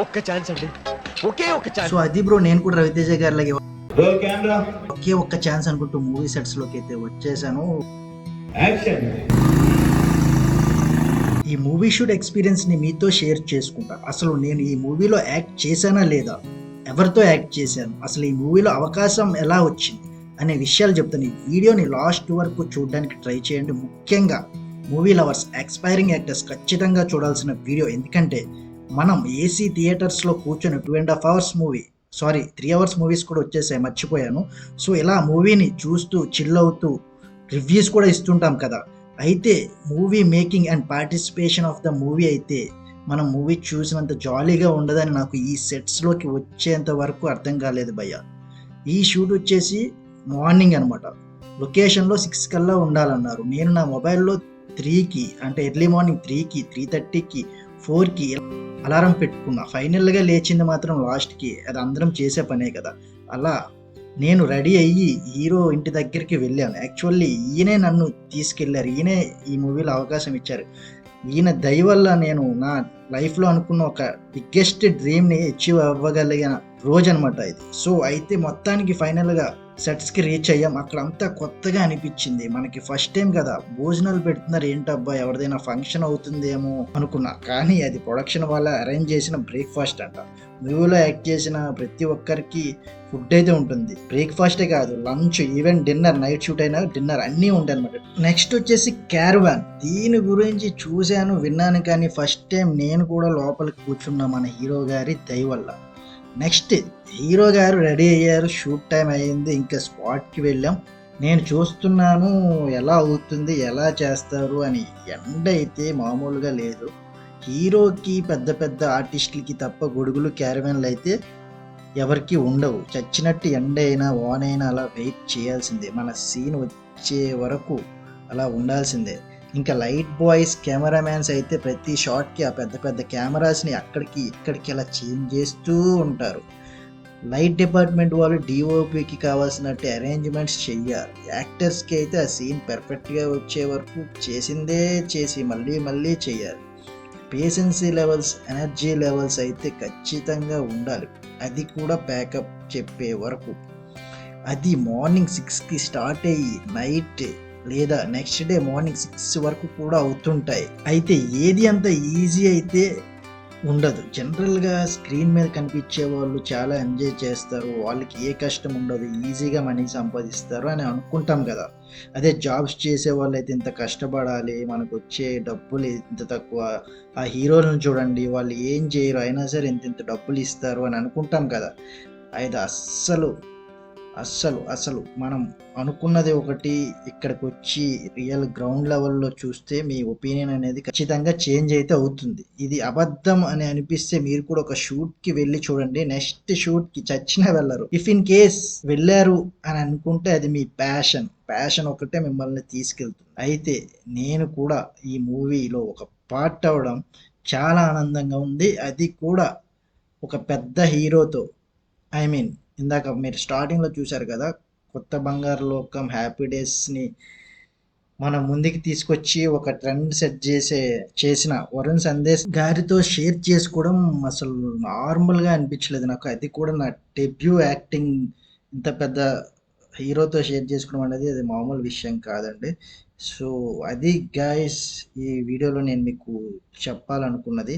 ఒక్క ఛాన్స్ అండి, ఒకే ఒక్క ఛాన్స్. సో అది బ్రో, నేను కూడా రవితేజ గారి లాగే ఒకే ఒక్క ఛాన్స్ అనుకుంటూ మూవీ సెట్స్ లోకి అయితే వచ్చేసాను. ఈ మూవీ షూట్ ఎక్స్పీరియన్స్ ని మీతో షేర్ చేసుకుంటా. అసలు నేను ఈ మూవీలో యాక్ట్ చేశానా లేదా, ఎవరితో యాక్ట్ చేశాను, అసలు ఈ మూవీలో అవకాశం ఎలా వచ్చింది అనే విషయాలు చెప్తాను. ఈ వీడియోని లాస్ట్ వరకు చూడడానికి ట్రై చేయండి. ముఖ్యంగా మూవీ లవర్స్, ఎక్స్పైరింగ్ యాక్టర్స్ ఖచ్చితంగా చూడాల్సిన వీడియో. ఎందుకంటే మనం ఏసీ థియేటర్స్లో కూర్చొని 2.5 hours మూవీ, 3 hours మూవీస్ కూడా వచ్చేసాయి, మర్చిపోయాను. సో ఇలా మూవీని చూస్తూ చిల్ అవుతూ రివ్యూస్ కూడా ఇస్తుంటాం కదా. అయితే movie making and participation of the movie అయితే మనం మూవీ చూసినంత జాలీగా ఉండదని నాకు ఈ సెట్స్లోకి వచ్చేంత వరకు అర్థం కాలేదు భయ్య. ఈ షూట్ వచ్చేసి మార్నింగ్ అనమాట. లొకేషన్లో 6 కల్లా ఉండాలన్నారు. నేను నా మొబైల్లో 3కి, అంటే ఎర్లీ మార్నింగ్ 3కి, 3:30కి, 4కి అలారం పెట్టుకున్నా. ఫైనల్గా లేచింది మాత్రం లాస్ట్కి. అది అందరం చేసే పనే కదా. అలా నేను రెడీ అయ్యి హీరో ఇంటి దగ్గరికి వెళ్ళాను. యాక్చువల్లీ ఈయనే నన్ను తీసుకెళ్లారు, ఈయనే ఈ మూవీలో అవకాశం ఇచ్చారు. ఈయన దయ వల్ల నేను నా లైఫ్లో అనుకున్న ఒక బిగ్గెస్ట్ డ్రీమ్ని అచీవ్ అవ్వగలిగిన రోజు అనమాట ఇది. సో అయితే మొత్తానికి ఫైనల్గా సెట్స్కి రీచ్ అయ్యాం. అక్కడ అంతా కొత్తగా అనిపించింది. మనకి ఫస్ట్ టైం కదా, భోజనాలు పెడుతున్నారు, ఏంటబ్బా ఎవరిదైనా ఫంక్షన్ అవుతుందేమో అనుకున్నా. కానీ అది ప్రొడక్షన్ వాళ్ళ అరేంజ్ చేసిన బ్రేక్ఫాస్ట్ అంట. మూవీలో యాక్ట్ చేసిన ప్రతి ఒక్కరికి ఫుడ్ అయితే ఉంటుంది. బ్రేక్ఫాస్టే కాదు, lunch, even dinner, night shoot అయినా డిన్నర్ అన్నీ ఉంటాయి అనమాట. నెక్స్ట్ వచ్చేసి క్యారవాన్. దీని గురించి చూశాను, విన్నాను, కానీ ఫస్ట్ టైం నేను కూడా లోపలికి కూర్చున్నా మన హీరో గారి దయ వల్ల. నెక్స్ట్ హీరో గారు రెడీ అయ్యారు, షూట్ టైం అయ్యింది, ఇంకా స్పాట్కి వెళ్ళాం. నేను చూస్తున్నాను ఎలా అవుతుంది, ఎలా చేస్తారు అని. ఎండ అయితే మామూలుగా లేదు. హీరోకి పెద్ద పెద్ద ఆర్టిస్టులకి తప్ప గొడుగులు, క్యారవాన్లు అయితే ఎవరికి ఉండవు. చచ్చినట్టు ఎండ అయినా వాన్ అయినా అలా వెయిట్ చేయాల్సిందే. మన సీన్ వచ్చే వరకు అలా ఉండాల్సిందే. ఇంకా లైట్ బాయ్స్, కెమెరామ్యాన్స్ అయితే ప్రతి షాట్కి ఆ పెద్ద పెద్ద కెమెరాస్ని అక్కడికి ఇక్కడికి అలా చేంజ్ చేస్తూ ఉంటారు. లైట్ డిపార్ట్మెంట్ వాళ్ళు డిఓపికి కావాల్సినట్టు అరేంజ్మెంట్స్ చెయ్యాలి. యాక్టర్స్కి అయితే ఆ సీన్ పర్ఫెక్ట్గా వచ్చే వరకు చేసిందే చేసి మళ్ళీ మళ్ళీ చేయాలి. పేషెన్సీ లెవెల్స్, ఎనర్జీ లెవెల్స్ అయితే ఖచ్చితంగా ఉండాలి. అది కూడా ప్యాకప్ చెప్పే వరకు. అది మార్నింగ్ 6కి స్టార్ట్ అయ్యి నైట్ లేదా నెక్స్ట్ డే మార్నింగ్ 6 వరకు కూడా అవుతుంటాయి. అయితే ఏది అంత ఈజీ అయితే ఉండదు. జనరల్గా స్క్రీన్ మీద కనిపించే వాళ్ళు చాలా ఎంజాయ్ చేస్తారు, వాళ్ళకి ఏ కష్టం ఉండదు, ఈజీగా మనీ సంపాదిస్తారు అని అనుకుంటాం కదా. అదే జాబ్స్ చేసే వాళ్ళు అయితే ఇంత కష్టపడాలి, మనకు వచ్చే డబ్బులు ఇంత తక్కువ. ఆ హీరోలను చూడండి, వాళ్ళు ఏం చేయరు అయినా సరే ఇంత డబ్బులు ఇస్తారు అని అనుకుంటాం కదా. అయితే అస్సలు మనం అనుకున్నది ఒకటి, ఇక్కడికి వచ్చి రియల్ గ్రౌండ్ లెవెల్లో చూస్తే మీ ఒపీనియన్ అనేది ఖచ్చితంగా చేంజ్ అయితే అవుతుంది. ఇది అబద్ధం అని అనిపిస్తే మీరు కూడా ఒక షూట్కి వెళ్ళి చూడండి. నెక్స్ట్ షూట్కి చచ్చినా వెళ్ళరు. ఇఫ్ ఇన్ కేస్ వెళ్ళారు అని అనుకుంటే అది మీ ప్యాషన్ ఒకటే మిమ్మల్ని తీసుకెళ్తుంది. అయితే నేను కూడా ఈ మూవీలో ఒక పార్ట్ అవ్వడం చాలా ఆనందంగా ఉంది. అది కూడా ఒక పెద్ద హీరోతో. ఇందాక మీరు స్టార్టింగ్లో చూశారు కదా, కొత్త బంగారు లోకం, హ్యాపీ డేస్ని మన ముందుకి తీసుకొచ్చి ఒక ట్రెండ్ సెట్ చేసిన వరుణ్ సందేశ్ గారితో షేర్ చేసుకోవడం అసలు నార్మల్గా అనిపించలేదు నాకు. అది కూడా నా డెబ్యూ యాక్టింగ్. ఇంత పెద్ద హీరోతో షేర్ చేసుకోవడం అనేది అది మామూలు విషయం కాదండి. సో అది గైస్ ఈ వీడియోలో నేను మీకు చెప్పాలనుకున్నది.